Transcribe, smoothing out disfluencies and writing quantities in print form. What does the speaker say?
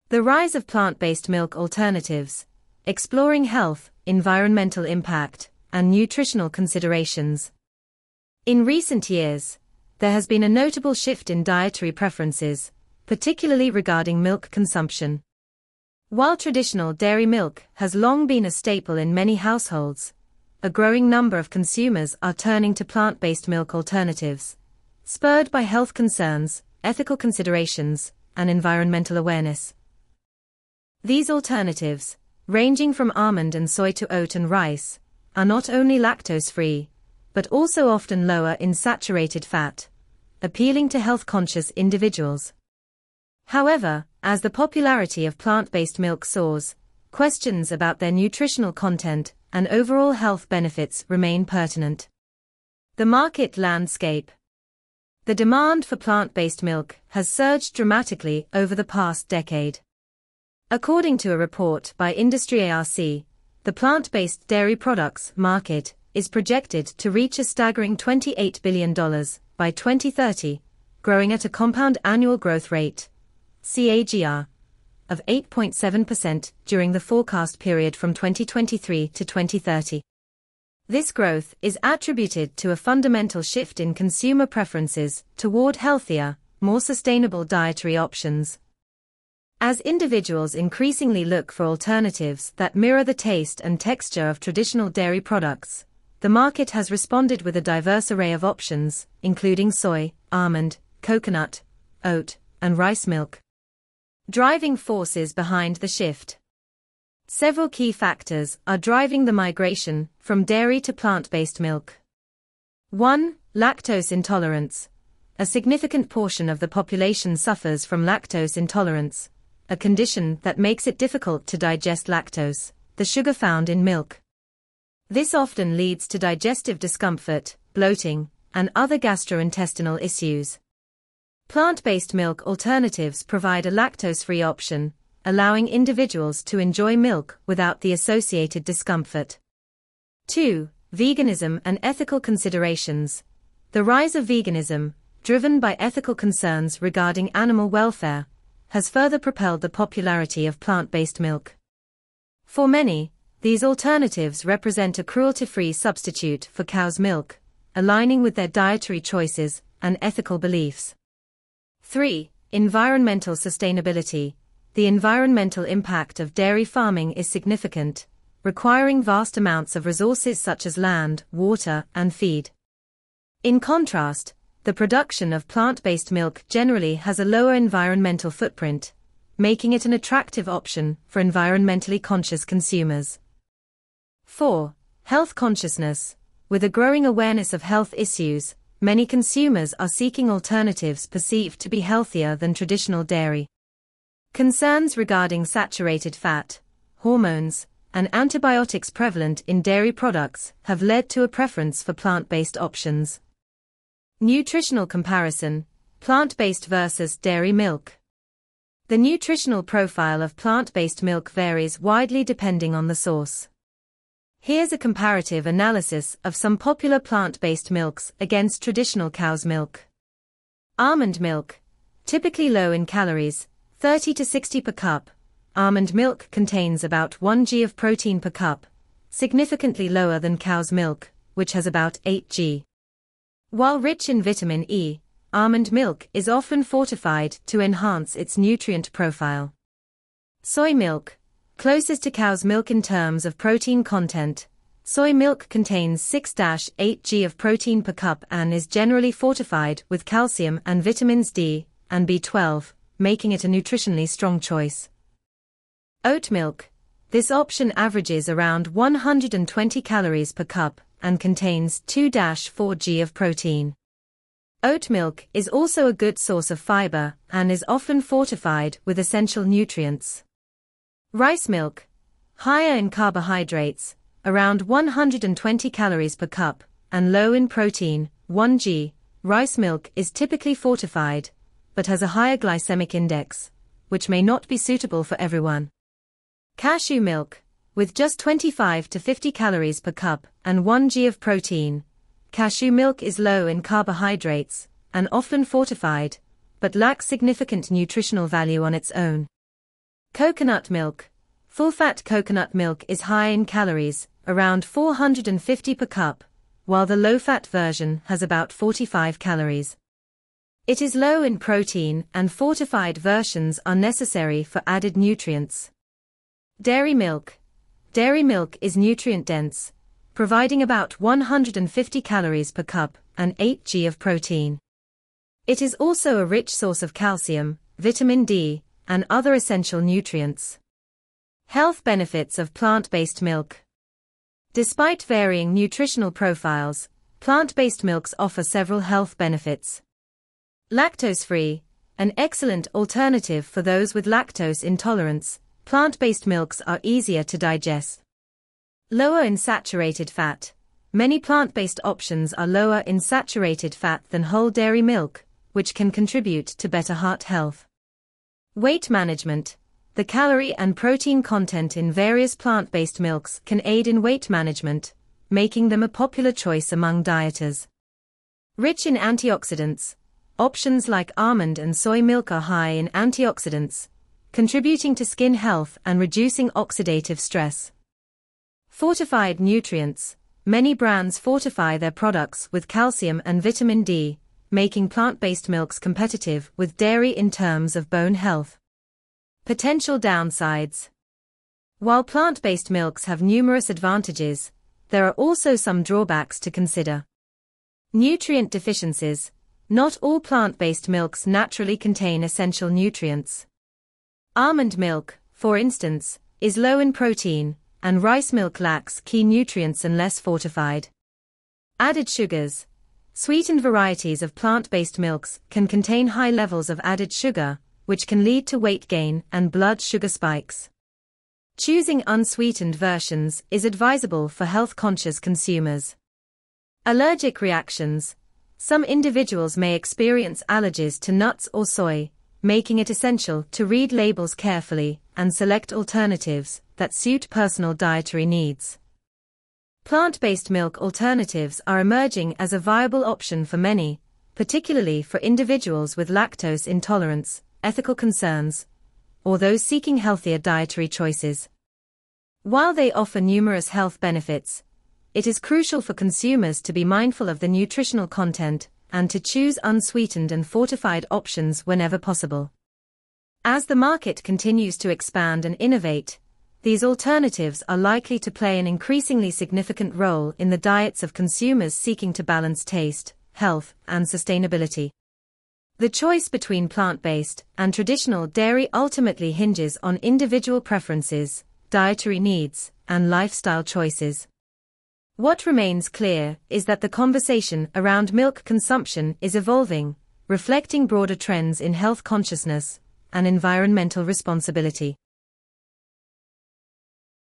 The rise of plant-based milk alternatives, exploring health, environmental impact, and nutritional considerations. In recent years, there has been a notable shift in dietary preferences, particularly regarding milk consumption. While traditional dairy milk has long been a staple in many households, a growing number of consumers are turning to plant-based milk alternatives, spurred by health concerns, ethical considerations, and environmental awareness. These alternatives, ranging from almond and soy to oat and rice, are not only lactose-free, but also often lower in saturated fat, appealing to health-conscious individuals. However, as the popularity of plant-based milk soars, questions about their nutritional content and overall health benefits remain pertinent. The market landscape. The demand for plant-based milk has surged dramatically over the past decade. According to a report by Industry ARC, the plant-based dairy products market is projected to reach a staggering $28 billion by 2030, growing at a compound annual growth rate (CAGR) of 8.7% during the forecast period from 2023 to 2030. This growth is attributed to a fundamental shift in consumer preferences toward healthier, more sustainable dietary options. As individuals increasingly look for alternatives that mirror the taste and texture of traditional dairy products, the market has responded with a diverse array of options, including soy, almond, coconut, oat, and rice milk. Driving forces behind the shift. Several key factors are driving the migration from dairy to plant-based milk. 1. Lactose intolerance. A significant portion of the population suffers from lactose intolerance, a condition that makes it difficult to digest lactose, the sugar found in milk. This often leads to digestive discomfort, bloating, and other gastrointestinal issues. Plant-based milk alternatives provide a lactose-free option, allowing individuals to enjoy milk without the associated discomfort. 2. Veganism and ethical considerations. The rise of veganism, driven by ethical concerns regarding animal welfare, has further propelled the popularity of plant-based milk. For many, these alternatives represent a cruelty-free substitute for cow's milk, aligning with their dietary choices and ethical beliefs. 3. Environmental sustainability. The environmental impact of dairy farming is significant, requiring vast amounts of resources such as land, water, and feed. In contrast, the production of plant-based milk generally has a lower environmental footprint, making it an attractive option for environmentally conscious consumers. 4. Health consciousness. With a growing awareness of health issues, many consumers are seeking alternatives perceived to be healthier than traditional dairy. Concerns regarding saturated fat, hormones, and antibiotics prevalent in dairy products have led to a preference for plant-based options. Nutritional comparison, plant-based versus dairy milk. The nutritional profile of plant-based milk varies widely depending on the source. Here's a comparative analysis of some popular plant-based milks against traditional cow's milk. Almond milk, typically low in calories, 30 to 60 per cup. Almond milk contains about 1 g of protein per cup, significantly lower than cow's milk, which has about 8 g. While rich in vitamin E, almond milk is often fortified to enhance its nutrient profile. Soy milk, closest to cow's milk in terms of protein content. Soy milk contains 6-8 g of protein per cup and is generally fortified with calcium and vitamins D and B12, making it a nutritionally strong choice. Oat milk. This option averages around 120 calories per cup and contains 2-4 g of protein. Oat milk is also a good source of fiber and is often fortified with essential nutrients. Rice milk, higher in carbohydrates, around 120 calories per cup, and low in protein, 1 g. Rice milk is typically fortified, but has a higher glycemic index, which may not be suitable for everyone. Cashew milk, with just 25 to 50 calories per cup and 1 g of protein. Cashew milk is low in carbohydrates and often fortified, but lacks significant nutritional value on its own. Coconut milk. Full-fat coconut milk is high in calories, around 450 per cup, while the low-fat version has about 45 calories. It is low in protein, and fortified versions are necessary for added nutrients. Dairy milk. Dairy milk is nutrient-dense, providing about 150 calories per cup and 8 g of protein. It is also a rich source of calcium, vitamin D, and other essential nutrients. Health benefits of plant-based milk. Despite varying nutritional profiles, plant-based milks offer several health benefits. Lactose-free, an excellent alternative for those with lactose intolerance. Plant-based milks are easier to digest. Lower in saturated fat. Many plant-based options are lower in saturated fat than whole dairy milk, which can contribute to better heart health. Weight management. The calorie and protein content in various plant-based milks can aid in weight management, making them a popular choice among dieters. Rich in antioxidants. Options like almond and soy milk are high in antioxidants, contributing to skin health and reducing oxidative stress. Fortified nutrients. Many brands fortify their products with calcium and vitamin D, making plant-based milks competitive with dairy in terms of bone health. Potential downsides. While plant-based milks have numerous advantages, there are also some drawbacks to consider. Nutrient deficiencies. Not all plant-based milks naturally contain essential nutrients. Almond milk, for instance, is low in protein, and rice milk lacks key nutrients unless fortified. Added sugars. Sweetened varieties of plant-based milks can contain high levels of added sugar, which can lead to weight gain and blood sugar spikes. Choosing unsweetened versions is advisable for health-conscious consumers. Allergic reactions. Some individuals may experience allergies to nuts or soy, making it essential to read labels carefully and select alternatives that suit personal dietary needs. Plant-based milk alternatives are emerging as a viable option for many, particularly for individuals with lactose intolerance, ethical concerns, or those seeking healthier dietary choices. While they offer numerous health benefits, it is crucial for consumers to be mindful of the nutritional content and to choose unsweetened and fortified options whenever possible. As the market continues to expand and innovate, these alternatives are likely to play an increasingly significant role in the diets of consumers seeking to balance taste, health, and sustainability. The choice between plant-based and traditional dairy ultimately hinges on individual preferences, dietary needs, and lifestyle choices. What remains clear is that the conversation around milk consumption is evolving, reflecting broader trends in health consciousness and environmental responsibility.